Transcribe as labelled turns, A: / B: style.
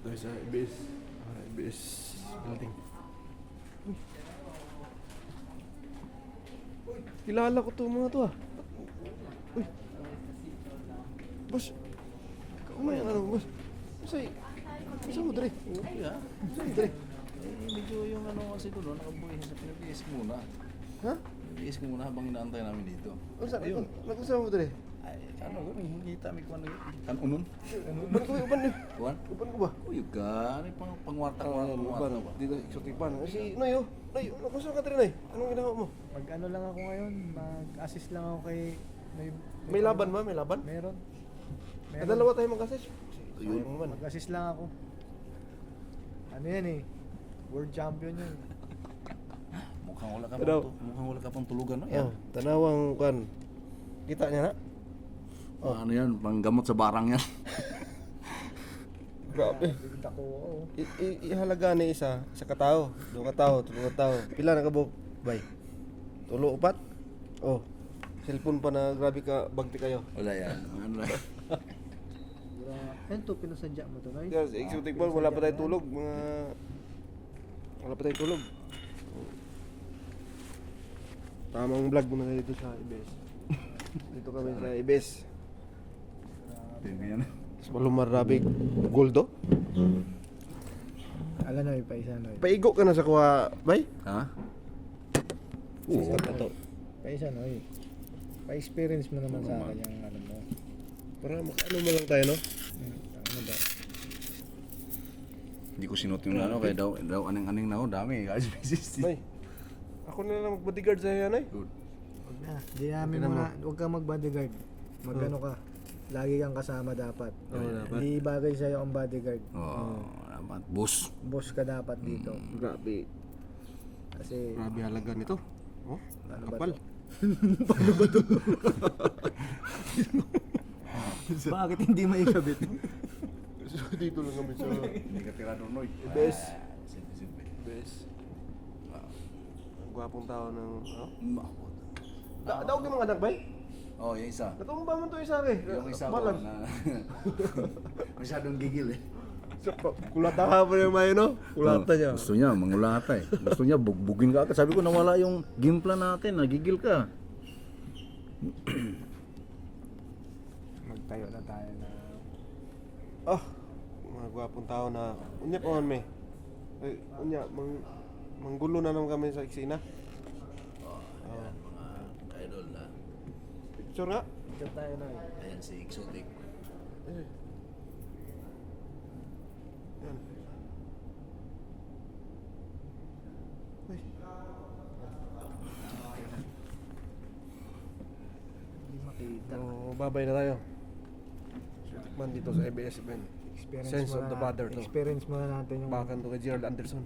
A: Tayo sa IBS. IBS building. Uy, kilala ko to mga to ah. Uy. Boss. Kumaya ano, boss. Masay. Masa mo dre?
B: Okay ha?
A: Masay dre.
B: Medyo yung ano kasi ko doon, nakabuhay sa Pilipinas muna.
A: Ha?
B: Pilipinas muna habang inaantay namin dito.
A: Ano sa
B: Ayun.
A: Nagusama mo dre?
B: Ay, ano ko, hingita mi ko ano yun. Kanunon?
A: Uban ko, uban niyo.
B: Kuwan?
A: Uban ko ba?
B: Uy, ka, ano yung pangwarta
A: Uban.
B: ba?
A: Dito exotic ban. Si Noy, oh. Noy, nakusama ka dre Noy. Anong ginawa mo?
C: Mag-ano lang ako ngayon, mag-assist lang ako kay...
A: May laban ba? May laban?
C: Meron.
A: Dalawa tayo mag-assist.
B: Ayun.
A: Sayang naman.
C: Mag-assist lang ako. Ano yan eh, world champion yun.
B: Mukhang wala ka
A: Ano?
B: mukhang wala ka pang tulugan, no?
A: Oh,
B: Yan.
A: tanawang kan. Kita niya na?
B: Oh. Ano yan, panggamot sa barang yan.
A: Grabe.
C: Bigta ko, oo.
A: Ihalaga ni isa sa katao, duha katao, tulo katao. Pila na ka buok? Bay. Tulo upat? Oh. Cellphone pa na grabe ka bagti kayo.
B: Wala yan. Ano lang.
C: Yan to, pinasadya mo to, Noy.
A: Yes, exotic ball, wala pa tayong tulog, mga wala pa tayong tulog. Tamang vlog muna tayo dito sa IBS. Dito kami sa IBS.
B: Ganyan.
A: Sa Palomar Rabig Goldo.
C: Ala Noy, paisa Noy.
A: Paigo ka na sa kuha, bay?
B: Ha?
A: Oo, to.
C: Paisa Noy. Pa-experience mo naman sa akin yung ano mo.
A: Para ano mo lang tayo, no?
C: Ano ba?
B: Hindi ko sinot yung ano, kaya daw aning-aning na ako, dami. Guys,
A: Bay. Ako na lang mag-bodyguard sa yan, ay.
B: Good.
C: Huwag na. Di namin
A: Tingnan mo.
C: huwag kang mag-bodyguard. Mag-ano ka. Lagi kang kasama dapat.
A: Oo, dapat.
C: Hindi bagay sa'yo ang bodyguard.
B: Oh, dapat. Boss.
C: Boss ka dapat dito.
A: Grabe.
C: Kasi,
A: Grabe halaga nito. Oh,
C: Ano ba
A: kapal.
C: to? Bakit hindi maikabit?
A: So, dito lang kami sa
B: Hindi ka tira doon, Noy.
A: Bes.
B: Simple.
A: best. Ang gwapong tao ng... Oh?
B: Makot.
A: Daog yung mga anak, bay?
B: Oh, yung isa.
A: Natumba man to isa, eh.
B: Yung isa ko
A: Balag.
B: na... Masyadong gigil eh.
A: Kulata ka pa yung may, no? Kulata niya.
B: Gusto niya, mangulata eh. Gusto niya, bugbugin ka agad. Sabi ko, nawala yung game plan natin. Nagigil ka.
C: Magtayo na tayo na...
A: Oh, mga gwapong tao na... Unya pa man, may. Unya, manggulo na naman kami sa eksena.
B: Ayan, mga idol na.
A: Picture nga.
C: Picture tayo na eh.
B: Ayan si Exotic.
A: Eh. Yan. Uy.
C: Hindi makita.
A: So, babay na tayo. Tikman dito sa ABS-CBN.
C: Experience
A: Sense of
C: muna
A: the Father to.
C: Experience muna natin yung
A: Bakan to kay Gerald Anderson.